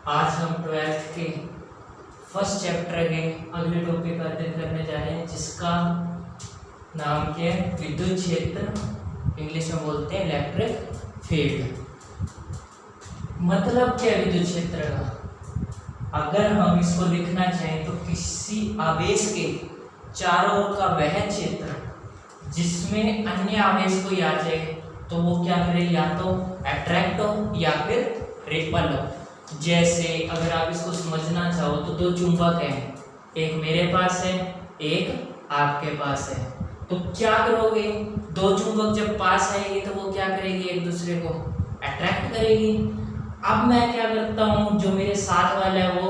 आज हम 12th के फर्स्ट चैप्टर के अगले टॉपिक का अध्ययन करने जा रहे हैं, जिसका नाम क्या है? विद्युत क्षेत्र। इंग्लिश में बोलते हैं इलेक्ट्रिक फील्ड। मतलब क्या है विद्युत क्षेत्र का? अगर हम इसको लिखना चाहें तो किसी आवेश के चारों ओर का वह क्षेत्र जिसमें अन्य आवेश कोई आ जाए तो वो क्या करे, या तो अट्रैक्ट हो या फिर रिपल हो। जैसे अगर आप इसको समझना चाहो तो दो चुंबक हैं, एक मेरे पास है, एक आपके पास है। तो क्या करोगे, दो चुंबक जब पास आएंगे तो वो क्या करेगी, एक दूसरे को अट्रैक्ट करेगी। अब मैं क्या करता हूँ, जो मेरे साथ वाला है वो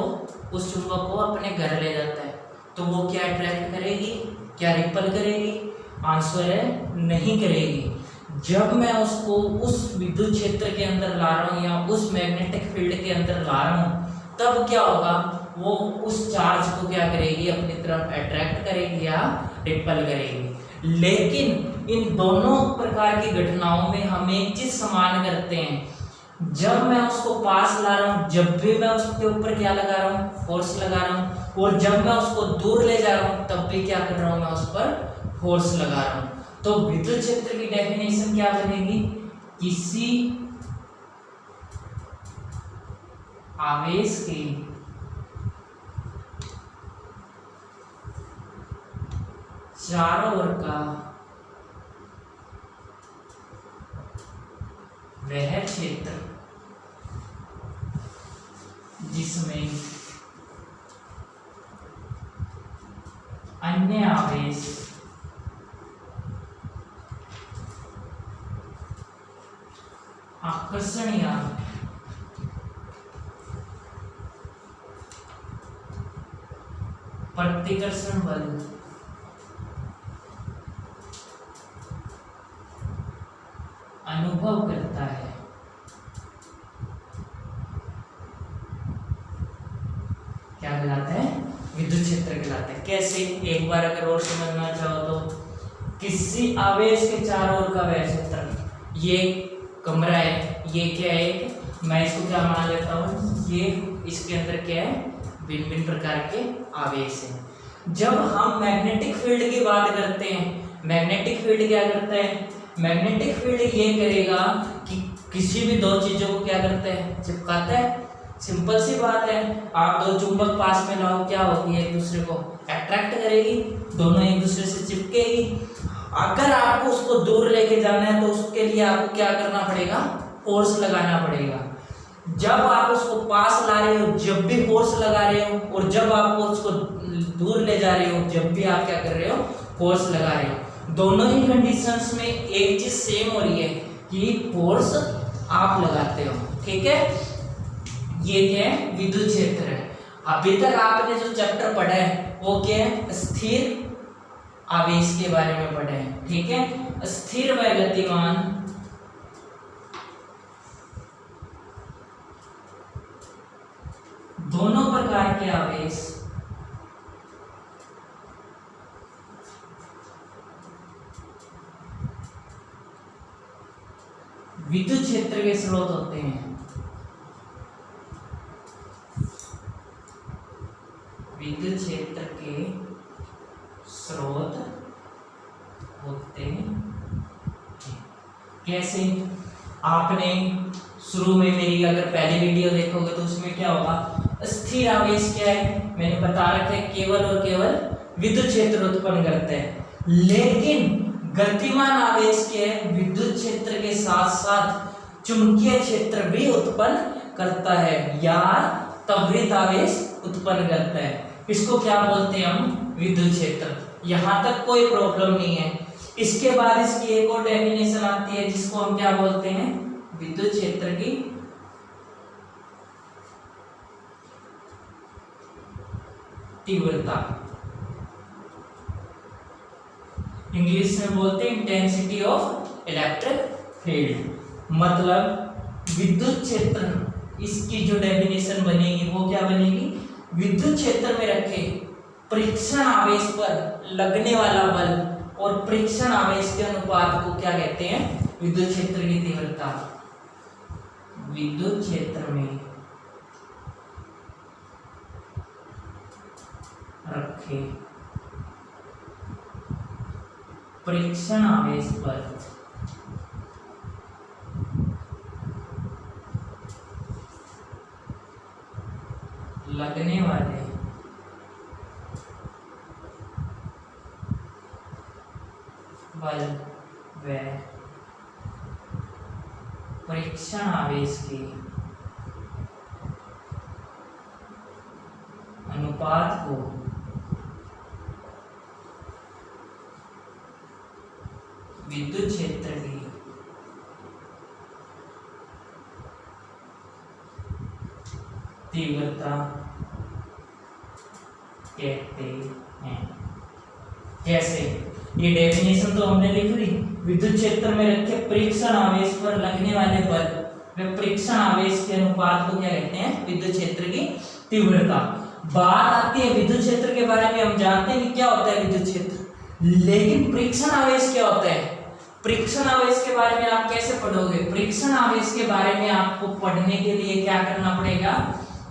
उस चुंबक को अपने घर ले जाता है, तो वो क्या अट्रैक्ट करेगी, क्या रिपल करेगी? आंसर है नहीं करेगी। जब मैं उसको उस विद्युत क्षेत्र के अंदर ला रहा हूँ या उस मैग्नेटिक फील्ड के अंदर ला रहा हूँ, तब क्या होगा, वो उस चार्ज को क्या करेगी, अपनी तरफ अट्रैक्ट करेगी या रिपल करेगी। लेकिन इन दोनों प्रकार की घटनाओं में हम एक चीज समान करते हैं। जब मैं उसको पास ला रहा हूँ, जब भी मैं उसके ऊपर क्या लगा रहा हूँ, फोर्स लगा रहा हूँ, और जब मैं उसको दूर ले जा रहा हूँ तब भी क्या कर रहा हूँ, मैं उस पर फोर्स लगा रहा हूँ। तो विद्युत क्षेत्र की डेफिनेशन क्या बनेगी, किसी आवेश के चारों ओर का वह क्षेत्र जिसमें अन्य आवेश आकर्षण या प्रतिकर्षण बल अनुभव करता है, क्या कहलाता है, विद्युत क्षेत्र कहलाता है। कैसे, एक बार अगर और समझना चाहो तो किसी आवेश के चारों ओर का वह क्षेत्र, ये कमरा है, ये क्या है, मैं इसको क्या मान लेता हूँ, ये इसके अंदर क्या है, भिन्न भिन्न प्रकार के आवेश हैं। जब हम मैग्नेटिक फील्ड की बात करते हैं, मैग्नेटिक फील्ड क्या करता है, मैग्नेटिक फील्ड ये करेगा कि किसी भी दो चीजों को क्या करता है, चिपकाता है। सिंपल सी बात है, आप दो चुंबक पास में लाओ, क्या होगी, एक दूसरे को अट्रैक्ट करेगी, दोनों एक दूसरे से चिपकेगी। अगर आपको उसको दूर लेके जाना है तो उसके लिए आपको क्या करना पड़ेगा, फोर्स लगाना पड़ेगा। जब आप उसको पास ला रहे हो जब भी फोर्स लगा रहे हो, और जब आपको उसको दूर ले जा रहे हो जब भी आप क्या कर रहे हो, फोर्स लगा रहे हो। दोनों ही कंडीशंस में एक चीज सेम हो रही है कि फोर्स आप लगाते हो। ठीक है, ये क्या है, विद्युत क्षेत्र है। अभी तक आपने जो चैप्टर पढ़ा है वो क्या है, स्थिर आवेश के बारे में पढ़े हैं। ठीक है, स्थिर व गतिमान दोनों प्रकार के आवेश विद्युत क्षेत्र के स्रोत होते हैं। विद्युत क्षेत्र के स्रोत होते हैं। कैसे, आपने शुरू में मेरी अगर पहली वीडियो देखोगे तो उसमें क्या होगा, स्थिर आवेश क्या है, मैंने बता रखा है, केवल और केवल विद्युत क्षेत्र उत्पन्न करते हैं। लेकिन गतिमान आवेश क्या है, विद्युत क्षेत्र के साथ साथ चुंबकीय क्षेत्र भी उत्पन्न करता है या त्वरित आवेश उत्पन्न करता है। इसको क्या बोलते हैं हम, विद्युत क्षेत्र। यहाँ तक कोई प्रॉब्लम नहीं है। इसके बाद इसकी एक और डेफिनेशन आती है जिसको हम क्या बोलते हैं, विद्युत क्षेत्र की तीव्रता। इंग्लिश में बोलते हैं इंटेंसिटी ऑफ इलेक्ट्रिक फील्ड। मतलब विद्युत क्षेत्र, इसकी जो डेफिनेशन बनेगी वो क्या बनेगी, विद्युत क्षेत्र में रखे परीक्षण आवेश पर लगने वाला बल और परीक्षण आवेश के अनुपात को क्या कहते हैं, विद्युत क्षेत्र की तीव्रता। विद्युत क्षेत्र में रखे परीक्षण आवेश पर लगने वाले बल व परीक्षण आवेश के अनुपात को विद्युत क्षेत्र की तीव्रता कहते हैं। कैसे? ये डेफिनेशन तो हमने लिख ली। विद्युत क्षेत्र में रखे परीक्षण आवेश पर लगने वाले बल व परीक्षण आवेश के अनुपात को क्या कहते हैं? विद्युत क्षेत्र की तीव्रता। बात आती है विद्युत क्षेत्र के बारे में, हम जानते हैं कि क्या होता है विद्युत क्षेत्र, लेकिन परीक्षण आवेश क्या होता है? परीक्षण आवेश के बारे में आप कैसे पढ़ोगे? परीक्षण आवेश के बारे में आपको पढ़ने के लिए क्या करना पड़ेगा?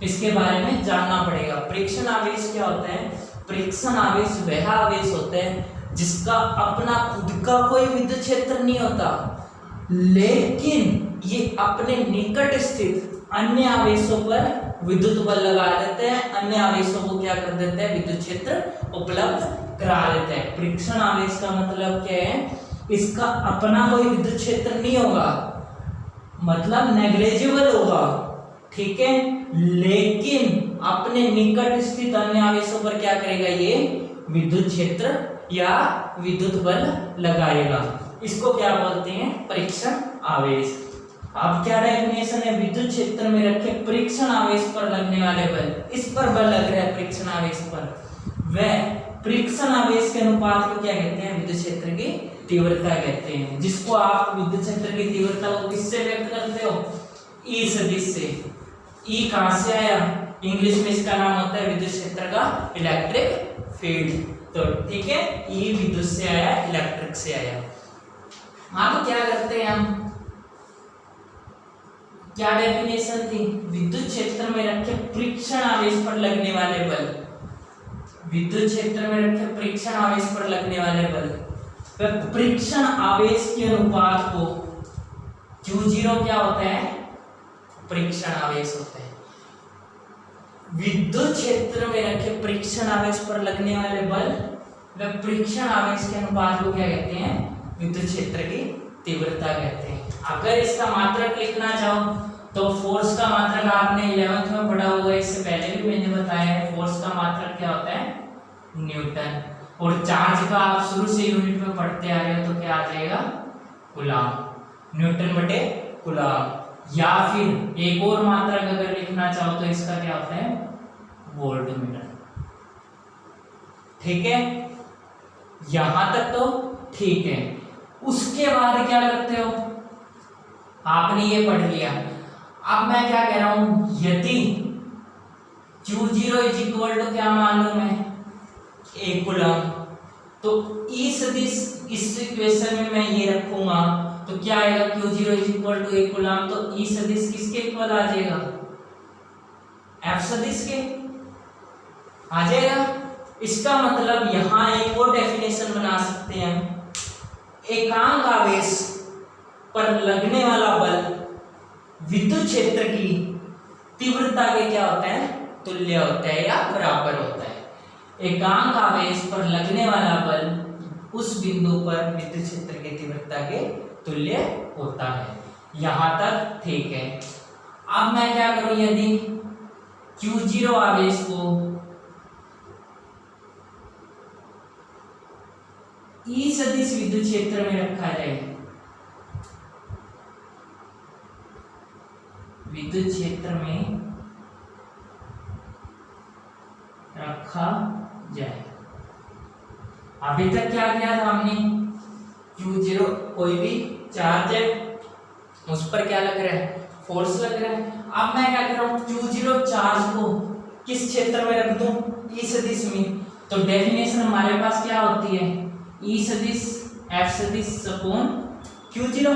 इसके बारे में जानना पड़ेगा। परीक्षण आवेश क्या होता है? परीक्षण आवेश वह आवेश होता है जिसका अपना खुद का कोई विद्युत क्षेत्र नहीं होता, लेकिन ये अपने निकट स्थित अन्य आवेशों पर विद्युत बल लगा देते हैं, अन्य आवेशों को क्या कर देते हैं? विद्युत क्षेत्र उपलब्ध करा देते हैं। परीक्षण आवेश का मतलब क्या है? इसका अपना कोई विद्युत क्षेत्र नहीं होगा, मतलब नेग्लिजिबल होगा, ठीक है, लेकिन अपने निकट स्थित अन्य आवेशों पर क्या करेगा? ये विद्युत क्षेत्र या विद्युत बल लगाएगा। इसको क्या बोलते हैं? परीक्षण आवेश। अब क्या डेफिनेशन है? विद्युत क्षेत्र में रखे परीक्षण आवेश पर लगने वाले बल, इस पर बल लग रहा है परीक्षण आवेश पर, वह परीक्षण आवेश के अनुपात को क्या कहते हैं? विद्युत क्षेत्र की तीव्रता कहते हैं। जिसको आप विद्युत क्षेत्र की तीव्रता को किससे व्यक्त करते हो? ई सदिश से। ई कहां से आया? इंग्लिश में इसका नाम होता है विद्युत क्षेत्र का इलेक्ट्रिक फील्ड। तो ठीक है, ई विद्युत से आया, इलेक्ट्रिक से आया। आप क्या करते हैं? हम क्या डेफिनेशन थी? विद्युत क्षेत्र में रखे परीक्षण आवेश पर लगने वाले बल, विद्युत क्षेत्र में रखे परीक्षण आवेश पर लगने वाले बल, वह परीक्षण आवेश के अनुपात को Q0 क्या होता है? परीक्षण आवेश होता है। विद्युत क्षेत्र में रखे परीक्षण आवेश पर लगने वाले बल व परीक्षण आवेश के अनुपात को क्या कहते हैं? विद्युत क्षेत्र की तीव्रता कहते हैं। अगर इसका मात्रक लिखना चाहो तो फोर्स का मात्रक आपने 11th में पढ़ा होगा, इससे पहले भी मैंने बताया है। फोर्स का मात्रक क्या होता है? न्यूटन। और चार्ज का आप शुरू से यूनिट में पढ़ते आ रहे हो तो क्या आ जाएगा? कूलम। न्यूटन बटे कूलम। या फिर एक और मात्रक अगर लिखना चाहो तो इसका क्या होता है? वोल्टमीटर। ठीक है, यहां तक तो ठीक है। उसके बाद क्या करते हो? आपने ये पढ़ लिया। अब मैं क्या कह रहा हूं, यदि Q0 इज इक्वल टू क्या मालूम है? एक कूलम, तो ई सदिश इस इक्वेशन में मैं ये रखूंगा तो क्या आएगा? Q0 इज इक्वल टू एक कूलम, तो ई सदिश किसके इक्वल आ जाएगा? एफ सदिश के आ जाएगा। इसका मतलब यहां एक और डेफिनेशन बना सकते हैं हम, एकांक आवेश पर लगने वाला बल विद्युत क्षेत्र की तीव्रता के क्या होता है? तुल्य होता है या बराबर होता है। एकांक आवेश पर लगने वाला बल उस बिंदु पर विद्युत क्षेत्र की तीव्रता के तुल्य होता है। यहां तक ठीक है। अब मैं क्या करूं, यदि Q0 आवेश को ई सदिश विद्युत क्षेत्र में रखा जाए, विद्युत क्षेत्र में रखा जाए। अभी तक क्या किया था हमने? Q0 कोई भी चार्ज है, उस पर क्या लग रहा है? फोर्स लग रहा है। अब मैं क्या कर रहा हूं, Q0 चार्ज को किस क्षेत्र में रख दूं? ई सदिश में। तो डेफिनेशन हमारे पास क्या होती है? ई सदिश एफ सदिश अपॉन Q0।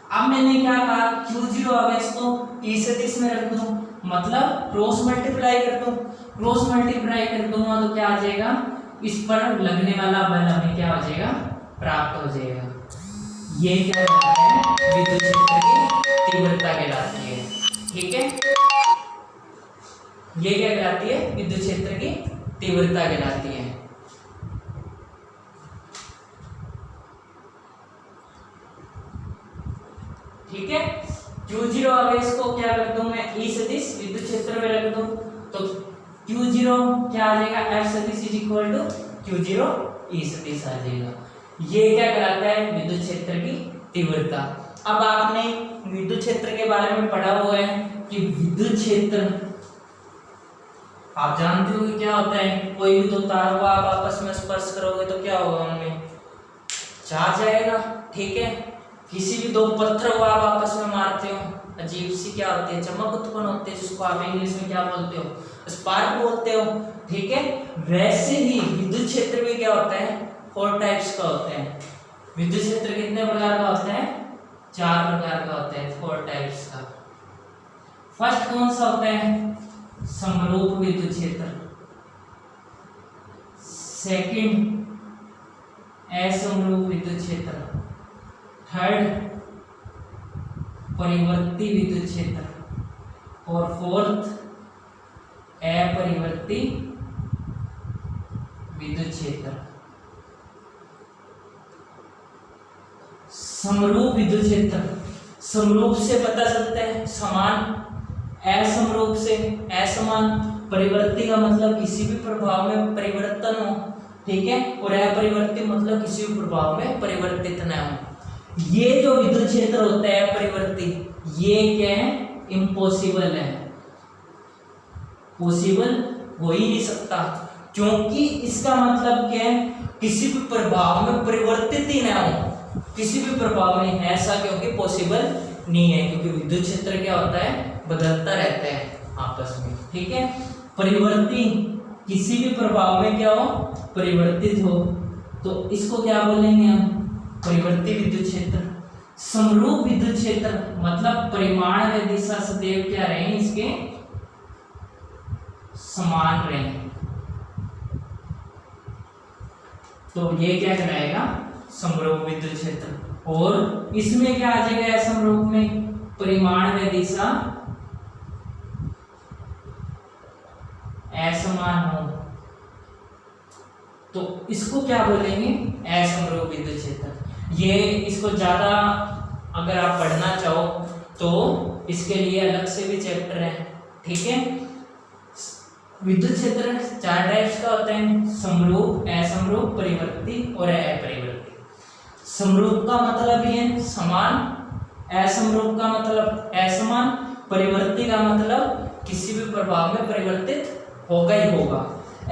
अब मैंने क्या कहा, Q0 आवेश को ई सदिश में रख दूं, मतलब क्रॉस मल्टीप्लाई कर दूं, क्रॉस मल्टीप्लाई कर दूंगा तो क्या आ जाएगा, इस पर लगने वाला बल हमें क्या हो जाएगा, प्राप्त हो जाएगा। ये क्या कहलाता है, विद्युत क्षेत्र की तीव्रता कहलाती है। ठीक है, ये क्या कहलाती है, विद्युत क्षेत्र की तीव्रता कहलाती है। ठीक है, Q0 आवेश को क्या कर दूं मैं, E सदिश विद्युत क्षेत्र में रख दूं तो Q0 क्या आ जाएगा, F सदिश is equal to Q0 E सदिश आ जाएगा। ये क्या कहलाता है, विद्युत क्षेत्र की तीव्रता। अब आपने विद्युत क्षेत्र के बारे में पढ़ा हुआ है कि विद्युत क्षेत्र आप जानते हो कि क्या होता है, कोई भी दो तारों को आप आपस में स्पर्श करोगे तो क्या होगा, उनमें चार्ज आएगा। ठीक है, किसी भी दो पत्थर को आप आपस में मारते हो, अजीब सी क्या होती है, चमक उत्पन्न होती है, जिसको आप इंग्लिश में क्या बोलते हो, स्पार्क बोलते हो। ठीक है, वैसे ही विद्युत क्षेत्र में क्या होता है, 4 टाइप्स का होता है। विद्युत क्षेत्र कितने प्रकार का होता है, 4 प्रकार का होता है, 4 टाइप्स का। फर्स्ट कौन सा होता है, समरूप विद्युत क्षेत्र। सेकंड असमरूप विद्युत क्षेत्र। थर्ड परिवर्ती विद्युत क्षेत्र और फोर्थ अपरिवर्ती विद्युत क्षेत्र। समरूप विद्युत क्षेत्र, समरूप से पता चलता है समान, असमरूप से असमान, परिवर्ती का मतलब किसी भी प्रभाव में परिवर्तन हो। ठीक है, और अपरिवर्ती मतलब किसी भी प्रभाव में परिवर्तित न हो। ये जो विद्युत क्षेत्र होता है अपरिवर्ती, ये क्या है, इम्पॉसिबल है, पॉसिबल हो ही नहीं सकता, क्योंकि इसका मतलब क्या है, किसी भी प्रभाव में परिवर्तित ही ना हो, किसी भी प्रभाव में, ऐसा क्योंकि पॉसिबल नहीं है, क्योंकि विद्युत क्षेत्र क्या होता है, बदलता रहता है आपस में। ठीक है, परिवर्ती किसी भी प्रभाव में क्या हो, परिवर्तित हो, तो इसको क्या बोलेंगे हम, परिवर्ती विद्युत क्षेत्र। समरूप विद्युत क्षेत्र मतलब परिमाण व दिशा सदैव क्या रहे, इसके समान रहे, तो ये क्या कहलाएगा, समरूप विद्युत क्षेत्र। और इसमें क्या आ जाएगा, असमरूप में परिमाण व दिशा असमान हो, तो इसको क्या बोलेंगे, असमरूप विद्युत क्षेत्र। ये इसको ज्यादा अगर आप पढ़ना चाहो तो इसके लिए अलग से भी चैप्टर है। ठीक है, विद्युत क्षेत्र 4 टाइप्स का होता है, समरूप, असमरूप, परिवर्ती और अपरिवर्ती। समरूप का मतलब ये है समान, असमरूप का मतलब असमान, परिवर्ती का मतलब किसी भी प्रभाव में परिवर्तित होगा ही होगा,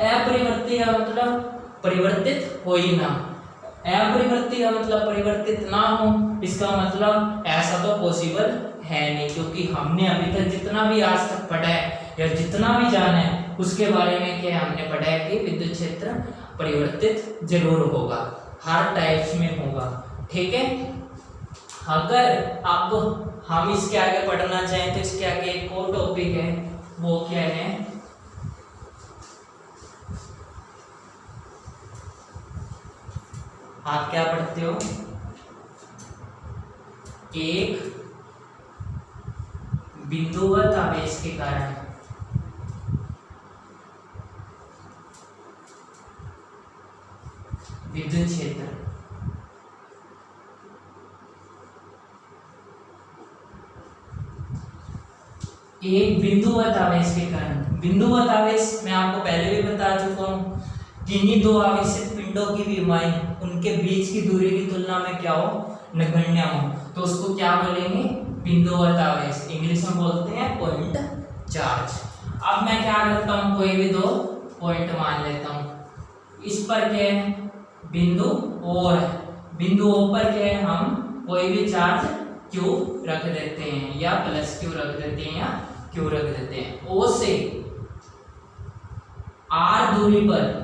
अपरिवर्ती का मतलब परिवर्तित हो ही ना। अपरिवर्ती का मतलब परिवर्तित ना हो, इसका मतलब ऐसा तो पॉसिबल है नहीं, क्योंकि हमने अभी तक जितना भी आज तक पढ़ा है या जितना भी जाना है उसके बारे में क्या हमने पढ़ा है कि विद्युत क्षेत्र परिवर्तित जरूर होगा, हर टाइप्स में होगा। ठीक है, अगर अब हम इसके आगे पढ़ना चाहें तो इसके आगे एक और टॉपिक है, वो क्या है, आप क्या पढ़ते हो, एक बिंदुवत आवेश के कारण विद्युत क्षेत्र। एक बिंदुवत आवेश के कारण, बिंदुवत आवेश मैं आपको पहले भी बता चुका हूं, किन्हीं दो आवेशित पिंडों की विमाएं उनके बीच की दूरी की तुलना में क्या हो, नगण्य हो, तो उसको क्या बोलेंगे, बिंदुवत आवेश, इंग्लिश में बोलते हैं पॉइंट चार्ज। अब मैं क्या करता हूँ, कोई भी दो पॉइंट मान लेता हूँ, इस पर क्या है, बिंदु और बिंदु ओ पर क्या है, हम कोई भी चार्ज क्यू रख देते हैं, या प्लस क्यू रख देते हैं, या क्यू रख देते हैं। ओ से आर दूरी पर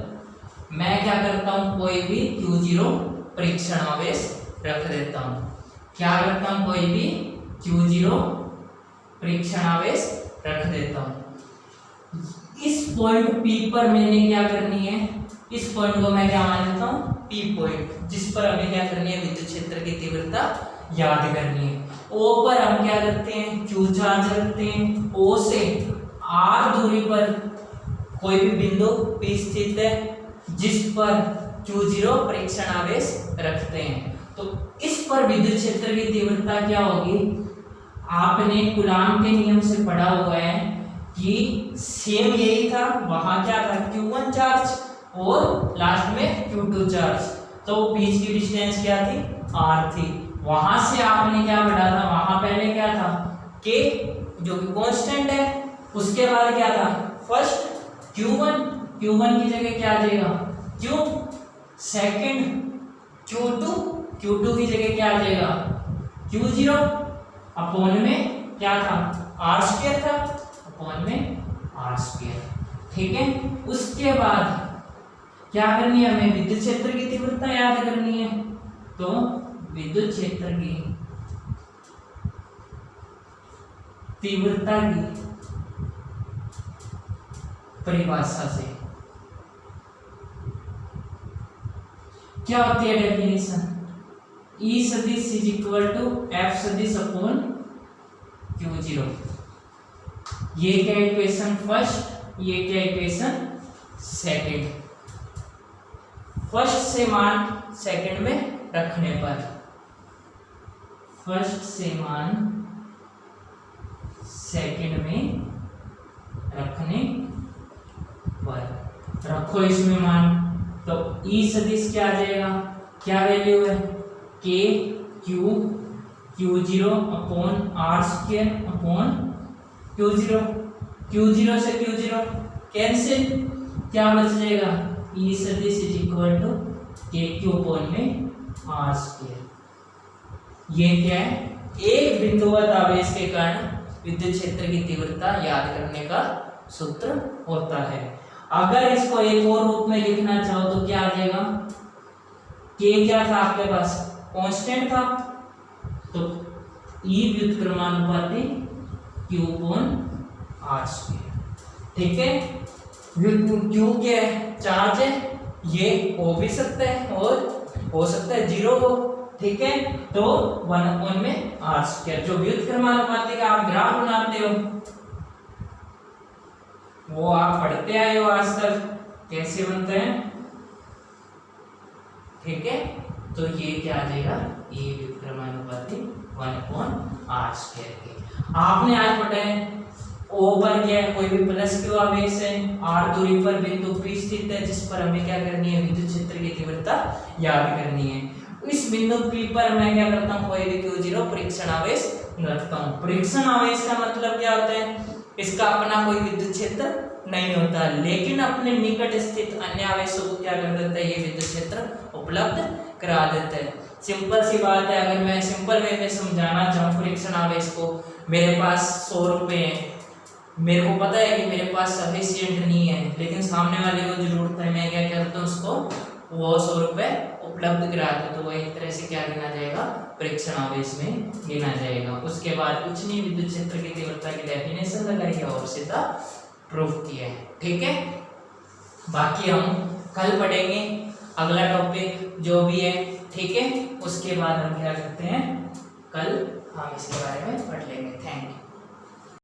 मैं क्या करता हूं, कोई भी Q0 परीक्षण आवेश रख देता हूं। क्या करता हूं, कोई भी Q0 परीक्षण आवेश रख देता हूं। इस पॉइंट P पर मैंने क्या करनी है, इस पॉइंट को मैं क्या मान लेता हूँ P पॉइंट, जिस पर हमें क्या करनी है विद्युत क्षेत्र की तीव्रता याद करनी है। O पर हम क्या करते हैं Q चार्ज रखते हैं। O से R दूरी पर कोई भी बिंदु P स्थित है जिस पर Q0 परीक्षण आवेश रखते हैं। तो इस पर विद्युत क्षेत्र की तीव्रता क्या होगी, आपने कूलाम के नियम से पढ़ा हुआ है कि सेम यही था, वहां क्या था Q1 चार्ज और लास्ट में Q2 चार्ज, तो बीच की डिस्टेंस क्या थी R थी। वहां से आपने क्या पढ़ा था, वहां पहले क्या था K जो कि कांस्टेंट है, उसके बाद क्या था फर्स्ट Q1 की जगह क्या आ जाएगा Q, सेकंड Q2 की जगह क्या आ जाएगा Q0 अपॉन में क्या था R स्क्वायर था, अपॉन में R स्क्वायर। ठीक है, उसके बाद क्या करनी है हमें विद्युत क्षेत्र की तीव्रता याद करनी है। तो विद्युत क्षेत्र की तीव्रता की परिभाषा से क्या होती है डेफिनेशन, E सदिश इज इक्वल टू F सदिश अपॉन Q0। ये क्या इक्वेशन फर्स्ट, ये क्या इक्वेशन सेकंड। फर्स्ट से मान सेकंड में रखने पर, फर्स्ट से मान सेकंड में रखने पर रखो इसमें मान, तो E सदिश क्या आ जाएगा, क्या वैल्यू है K Q0 upon R square upon Q0 से Q0 कैंसिल, क्या बच जाएगा E सदिश is equal to KQ upon में R स्क्वायर। ये क्या है, एक बिंदुवत आवेश के कारण विद्युत क्षेत्र की तीव्रता याद करने का सूत्र होता है। अगर इसको एक और रूप में लिखना चाहो तो क्या आ जाएगा, K क्या था आपके पास कांस्टेंट था, तो E व्युत्क्रमानुपाती Q upon R square. ठीक है, Q क्या है चार्ज है, ये हो भी सकता है और हो सकता है 0 हो। ठीक है, तो 1 अपॉन में R स्क्वायर। जो व्युत्क्रमानुपाती का आप ग्राफ बनाते हो वो आप पढ़ते आए हो आज तक कैसे बनते हैं। ठीक है, तो ये क्या आ जाएगा, ये व्युत्क्रमानुपाती 1 अपॉन R स्क्वायर के। आपने आज पढ़ा है O पर क्या है, कोई भी प्लस Q आवेश है, R दूरी पर बिंदु P स्थित है जिस पर हमें क्या करनी है विद्युत क्षेत्र की तीव्रता याद करनी है। इस बिंदु P पर मैं क्या करता हूँ, कोई भी Q0 परीक्षण आवेश रखता हूँ। परीक्षण आवेश का मतलब क्या होता है, इसका अपना कोई विद्युत क्षेत्र नहीं होता, लेकिन अपने निकट स्थित अन्य आवेशों को क्या कर देता है, ये विद्युत क्षेत्र उपलब्ध करा देता है। सिंपल सी बात है, अगर मैं सिंपल वे में समझाना चाहूँ परीक्षण आवेश को, मेरे पास 100 रुपये हैं, मेरे को पता है कि मेरे पास सफिशिएंट नहीं है, लेकिन सामने वाले को जरूरत है, मैं क्या करता हूँ उसको वो 100 रुपये उपलब्ध कराते, तो वही तरह से क्या गिना जाएगा, परीक्षण आवेश में गिना जाएगा। उसके बाद कुछ नहीं, विद्युत क्षेत्र की तीव्रता की डेफिनेशन लगाई और सीधा प्रूफ किया है। ठीक है, बाकी हम कल पढ़ेंगे अगला टॉपिक जो भी है। ठीक है, उसके बाद हम क्या करते हैं, कल हम इसके बारे में पढ़ लेंगे। Thank you.